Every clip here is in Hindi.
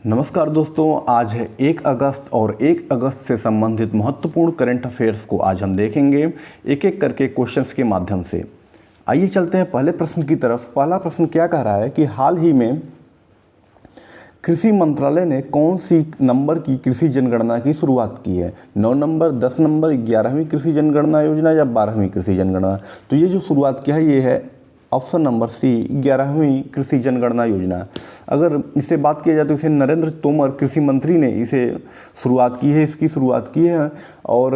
नमस्कार दोस्तों, आज है 1 अगस्त और 1 अगस्त से संबंधित महत्वपूर्ण करंट अफेयर्स को आज हम देखेंगे एक एक करके क्वेश्चंस के माध्यम से। आइए चलते हैं पहले प्रश्न की तरफ। पहला प्रश्न क्या कह रहा है कि हाल ही में कृषि मंत्रालय ने कौन सी नंबर की कृषि जनगणना की शुरुआत की है? 9 नंबर, 10 नंबर, 11वीं कृषि जनगणना योजना या 12वीं कृषि जनगणना? तो ये जो शुरुआत किया है ये है ऑप्शन नंबर सी, 11वीं कृषि जनगणना योजना। अगर इससे बात किया जाए तो इसे नरेंद्र तोमर कृषि मंत्री ने इसे शुरुआत की है, इसकी शुरुआत की है। और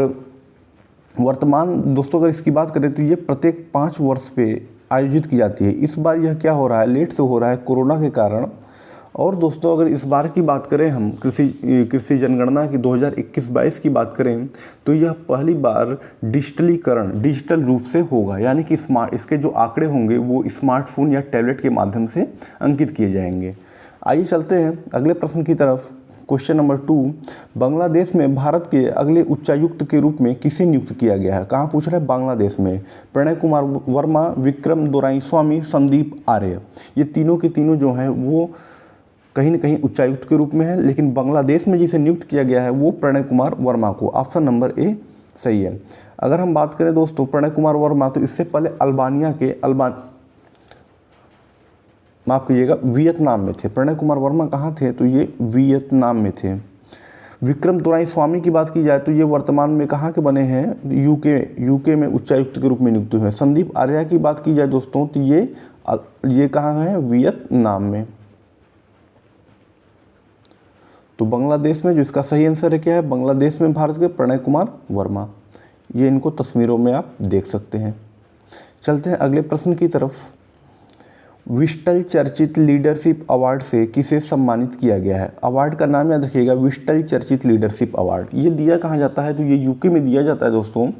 वर्तमान दोस्तों अगर इसकी बात करें तो ये प्रत्येक 5 वर्ष पे आयोजित की जाती है। इस बार यह क्या हो रहा है, लेट से हो रहा है कोरोना के कारण। और दोस्तों अगर इस बार की बात करें हम कृषि जनगणना की 2021-22 की बात करें तो यह पहली बार डिजिटल रूप से होगा, यानी कि इसके जो आंकड़े होंगे वो स्मार्टफोन या टैबलेट के माध्यम से अंकित किए जाएंगे। आइए चलते हैं अगले प्रश्न की तरफ। क्वेश्चन नंबर 2, बांग्लादेश में भारत के अगले उच्चायुक्त के रूप में किसे नियुक्त किया गया है? कहाँ पूछ रहा है? बांग्लादेश में। प्रणय कुमार वर्मा, विक्रम दोराईस्वामी, संदीप आर्य। ये तीनों के तीनों जो हैं वो कहीं न कहीं उच्चायुक्त के रूप में है, लेकिन बांग्लादेश में जिसे नियुक्त किया गया है वो प्रणय कुमार वर्मा को। ऑप्शन नंबर ए सही है। अगर हम बात करें दोस्तों प्रणय कुमार वर्मा, तो इससे पहले माफ़ कीजिएगा वियतनाम में थे। प्रणय कुमार वर्मा कहाँ थे? तो ये वियतनाम में थे। विक्रम दोराईस्वामी की बात की जाए तो ये वर्तमान में कहाँ के बने हैं? यूके में उच्चायुक्त के रूप में नियुक्त हुए हैं। संदीप आर्य की बात की जाए दोस्तों तो ये कहाँ है? वियतनाम में। तो बांग्लादेश में जो इसका सही आंसर है क्या है? बांग्लादेश में भारत के प्रणय कुमार वर्मा। ये इनको तस्वीरों में आप देख सकते हैं। चलते हैं अगले प्रश्न की तरफ। विस्टल चर्चित लीडरशिप अवार्ड से किसे सम्मानित किया गया है? अवार्ड का नाम याद रखिएगा, विस्टल चर्चित लीडरशिप अवार्ड। ये दिया कहाँ जाता है? तो ये यूके में दिया जाता है दोस्तों।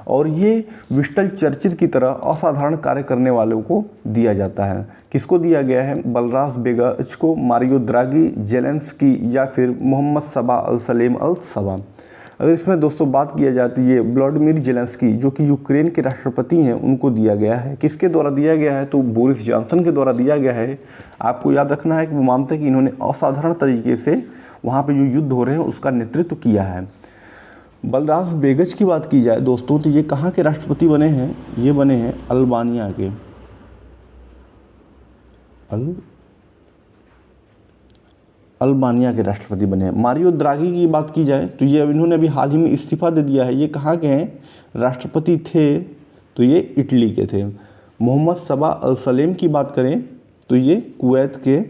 और ये विस्टल चर्चित की तरह असाधारण कार्य करने वालों को दिया जाता है। किसको दिया गया है? बलराज बेगच को, मारियो द्रागी, जेलेंस्की या फिर मोहम्मद सबा अल सलेम अल सबा। अगर इसमें दोस्तों बात किया जाए तो ये व्लादिमीर जेलेंस्की जो कि यूक्रेन के राष्ट्रपति हैं उनको दिया गया है। किसके द्वारा दिया गया है? तो बोरिस जॉनसन के द्वारा दिया गया है। आपको याद रखना है कि वो मानते हैं कि इन्होंने असाधारण तरीके से वहाँ पर जो युद्ध हो रहे हैं उसका नेतृत्व किया है। बलराज बेगच की बात की जाए दोस्तों तो ये कहाँ के राष्ट्रपति बने हैं? ये बने हैं अल्बानिया के। अल्बानिया के राष्ट्रपति बने हैं। मारियो द्रागी की बात की जाए तो ये इन्होंने अभी हाल ही में इस्तीफा दे दिया है। ये कहाँ के हैं? राष्ट्रपति थे तो ये इटली के थे। मोहम्मद सबा अल सलेम की बात करें तो ये कुवैत के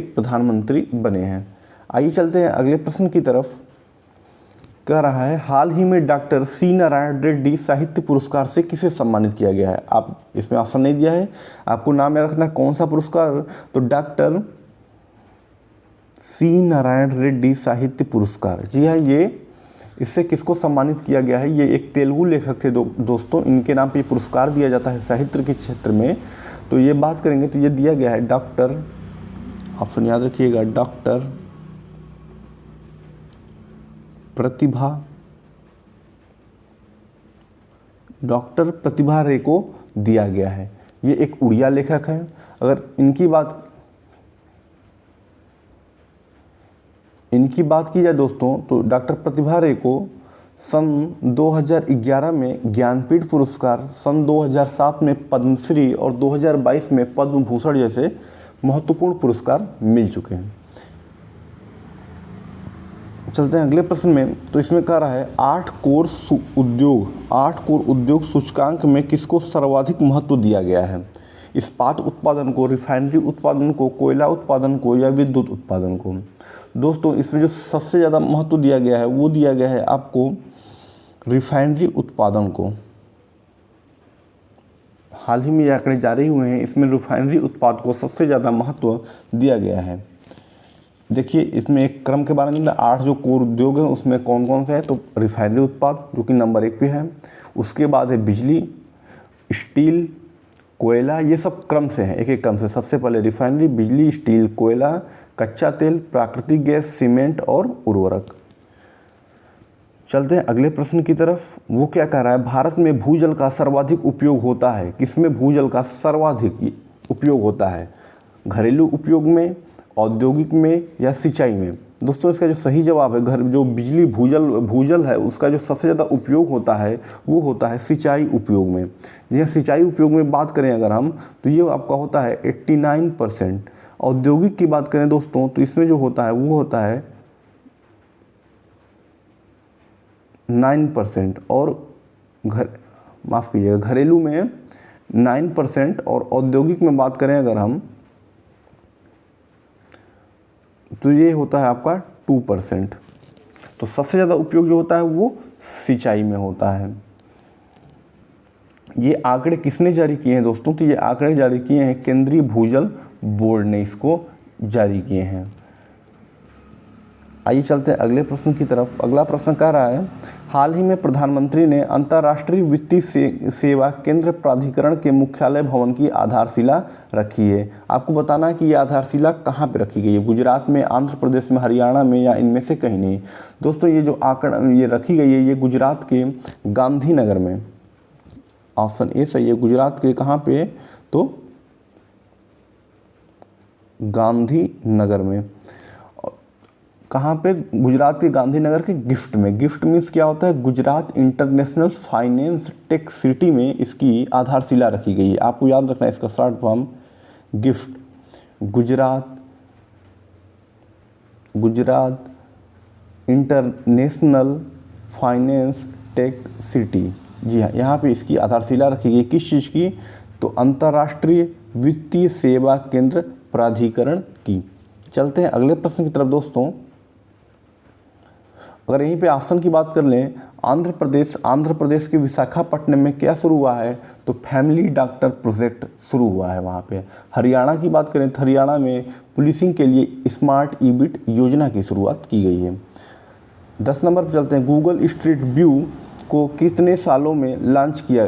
प्रधानमंत्री बने हैं। आइए चलते हैं अगले प्रश्न की तरफ। कह रहा है हाल ही में डॉक्टर सी नारायण रेड्डी साहित्य पुरस्कार से किसे सम्मानित किया गया है? आप इसमें ऑप्शन नहीं दिया है, आपको नाम याद रखना कौन सा पुरस्कार? तो डॉक्टर सी नारायण रेड्डी साहित्य पुरस्कार। जी हाँ, ये इससे किसको सम्मानित किया गया है? ये एक तेलुगु लेखक थे दोस्तों, इनके नाम पे पुरस्कार दिया जाता है साहित्य के क्षेत्र में। तो ये बात करेंगे तो ये दिया गया है डॉक्टर, ऑप्शन याद रखिएगा, डॉक्टर प्रतिभा रे को दिया गया है। ये एक उड़िया लेखक है। अगर इनकी बात की जाए दोस्तों तो डॉक्टर प्रतिभा रे को सन 2011 में ज्ञानपीठ पुरस्कार, सन 2007 में पद्मश्री और 2022 में पद्म भूषण जैसे महत्वपूर्ण पुरस्कार मिल चुके हैं। चलते हैं अगले प्रश्न में। तो इसमें कह रहा है 8 कोर उद्योग सूचकांक में किसको सर्वाधिक महत्व दिया गया है? इस्पात उत्पादन को, रिफाइनरी उत्पादन को, कोयला उत्पादन को या विद्युत उत्पादन को? दोस्तों इसमें जो सबसे ज़्यादा महत्व दिया गया है वो दिया गया है आपको रिफाइनरी उत्पादन को। हाल ही में ये आंकड़े जारी हुए हैं, इसमें रिफाइनरी उत्पाद को सबसे ज़्यादा महत्व दिया गया है। देखिए इसमें एक क्रम के बारे में 8 जो कोर उद्योग हैं उसमें कौन कौन से हैं? तो रिफाइनरी उत्पाद जो कि नंबर 1 पे है, उसके बाद है बिजली, स्टील, कोयला, ये सब क्रम से हैं, एक एक क्रम से। सबसे पहले रिफाइनरी, बिजली, स्टील, कोयला, कच्चा तेल, प्राकृतिक गैस, सीमेंट और उर्वरक। चलते हैं अगले प्रश्न की तरफ। वो क्या कह रहा है, भारत में भूजल का सर्वाधिक उपयोग होता है। किसमें भूजल का सर्वाधिक उपयोग होता है, घरेलू उपयोग में, औद्योगिक में या सिंचाई में? दोस्तों इसका जो सही जवाब है, घर जो बिजली भूजल है उसका जो सबसे ज़्यादा उपयोग होता है वो होता है सिंचाई उपयोग में। यह सिंचाई उपयोग में बात करें अगर हम, तो ये आपका होता है 89%। औद्योगिक की बात करें दोस्तों तो इसमें जो होता है वो होता है 9%, और घरेलू में 9% और औद्योगिक में बात करें अगर हम तो ये होता है आपका 2%। तो सबसे ज़्यादा उपयोग जो होता है वो सिंचाई में होता है। ये आंकड़े किसने जारी किए हैं दोस्तों, तो ये आंकड़े जारी किए हैं केंद्रीय भूजल बोर्ड ने इसको जारी किए हैं। आइए चलते हैं अगले प्रश्न की तरफ। अगला प्रश्न कह रहा है, हाल ही में प्रधानमंत्री ने अंतर्राष्ट्रीय वित्तीय सेवा केंद्र प्राधिकरण के मुख्यालय भवन की आधारशिला रखी है। आपको बताना है कि ये आधारशिला कहाँ पे रखी गई है, गुजरात में, आंध्र प्रदेश में, हरियाणा में या इनमें से कहीं नहीं। दोस्तों ये जो ये रखी गई है ये गुजरात के गांधीनगर में। ऑप्शन ए सही है, गुजरात के कहाँ पे, तो गांधीनगर में। कहाँ पे, गुजरात के गांधीनगर के गिफ्ट में। गिफ्ट मीन्स क्या होता है, Gujarat international finance tech city में इसकी आधारशिला रखी गई है। आपको याद रखना है इसका short form GIFT, Gujarat international finance tech city. जी हाँ, यहाँ पे इसकी आधारशिला रखी गई। किस चीज़ की, तो अंतर्राष्ट्रीय वित्तीय सेवा केंद्र प्राधिकरण की। चलते हैं अगले प्रश्न की तरफ दोस्तों। अगर यहीं पे ऑप्शन की बात कर लें, आंध्र प्रदेश के विशाखापट्टनम में क्या शुरू हुआ है, तो फैमिली डॉक्टर प्रोजेक्ट शुरू हुआ है वहाँ पे। हरियाणा की बात करें तो हरियाणा में पुलिसिंग के लिए स्मार्ट ईबिट योजना की शुरुआत की गई है। 10 नंबर पर चलते हैं, गूगल स्ट्रीट व्यू को कितने सालों में लॉन्च किया?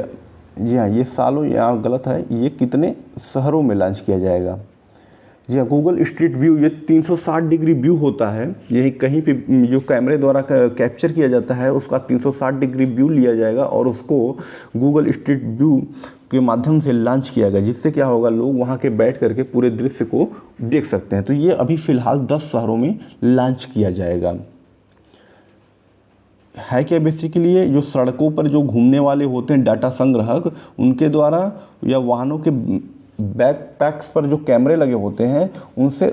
जी हाँ, ये सालों यहाँ गलत है, ये कितने शहरों में लॉन्च किया जाएगा? जी हाँ, गूगल स्ट्रीट व्यू ये 360 डिग्री व्यू होता है। यही कहीं पे जो कैमरे द्वारा कैप्चर किया जाता है उसका 360 डिग्री व्यू लिया जाएगा और उसको गूगल स्ट्रीट व्यू के माध्यम से लॉन्च किया गया, जिससे क्या होगा, लोग वहाँ के बैठ करके पूरे दृश्य को देख सकते हैं। तो ये अभी फ़िलहाल 10 शहरों में लॉन्च किया जाएगा। है क्या, बेसिकली ये जो सड़कों पर जो घूमने वाले होते हैं डाटा संग्राहक, उनके द्वारा या वाहनों के बैकपैक्स पर जो कैमरे लगे होते हैं उनसे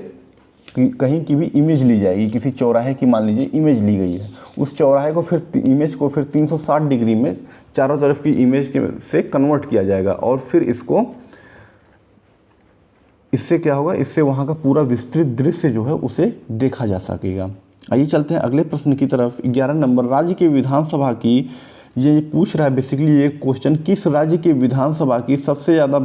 कहीं की भी इमेज ली जाएगी। किसी चौराहे की मान लीजिए इमेज ली गई है, उस चौराहे को फिर 360 डिग्री में चारों तरफ की इमेज से कन्वर्ट किया जाएगा और फिर इससे क्या होगा, इससे वहाँ का पूरा विस्तृत दृश्य जो है उसे देखा जा सकेगा। आइए चलते हैं अगले प्रश्न की तरफ। 11 नंबर, राज्य के विधानसभा की, ये पूछ रहा है बेसिकली ये क्वेश्चन, किस राज्य के विधानसभा की सबसे ज़्यादा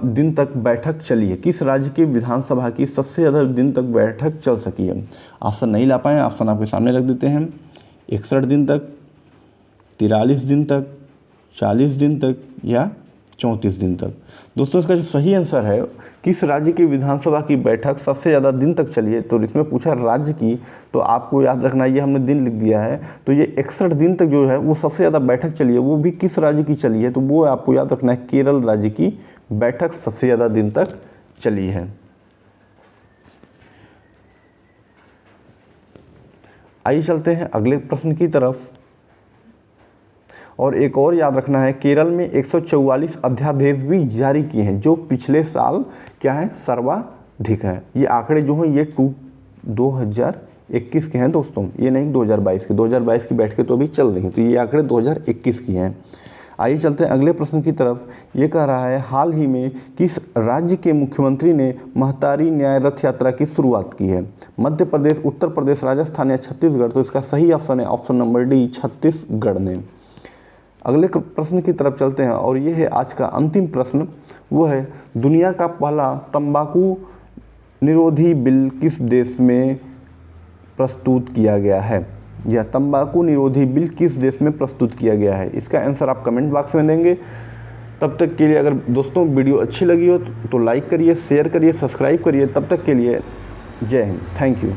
दिन तक बैठक चली है? किस राज्य की विधानसभा की सबसे ज़्यादा दिन तक बैठक चल सकी है? ऑप्शन नहीं ला पाए, ऑप्शन आपके सामने रख देते हैं। 61 दिन तक, 43 दिन तक, 40 दिन तक या 34 दिन तक। दोस्तों इसका जो सही आंसर है, किस राज्य की विधानसभा की बैठक सबसे ज़्यादा दिन तक चली है, तो इसमें पूछा राज्य की, तो आपको याद रखना ये हमने दिन लिख दिया है। तो ये 61 दिन तक जो है वो सबसे ज़्यादा बैठक चली है, वो भी किस राज्य की चली है, तो वो आपको याद रखना है केरल राज्य की बैठक सबसे ज़्यादा दिन तक चली है। आइए चलते हैं अगले प्रश्न की तरफ। और एक और याद रखना है, केरल में 144 अध्यादेश भी जारी किए हैं जो पिछले साल क्या है, सर्वाधिक है। ये आंकड़े जो हैं ये 2021 के हैं दोस्तों, ये नहीं 2022 के। 2022 की बैठकें तो अभी चल रही हैं, तो ये आंकड़े 2021 की हैं। आइए चलते हैं अगले प्रश्न की तरफ। ये कह रहा है, हाल ही में किस राज्य के मुख्यमंत्री ने महतारी न्याय रथ यात्रा की शुरुआत की है? मध्य प्रदेश, उत्तर प्रदेश, राजस्थान या छत्तीसगढ़? तो इसका सही ऑप्शन है ऑप्शन नंबर डी, छत्तीसगढ़ ने। अगले प्रश्न की तरफ चलते हैं और ये है आज का अंतिम प्रश्न। वो है, दुनिया का पहला तंबाकू निरोधी बिल किस देश में प्रस्तुत किया गया है? यह तंबाकू निरोधी बिल किस देश में प्रस्तुत किया गया है? इसका आंसर आप कमेंट बॉक्स में देंगे। तब तक के लिए अगर दोस्तों वीडियो अच्छी लगी हो तो लाइक करिए, शेयर करिए, सब्सक्राइब करिए। तब तक के लिए जय हिंद, थैंक यू।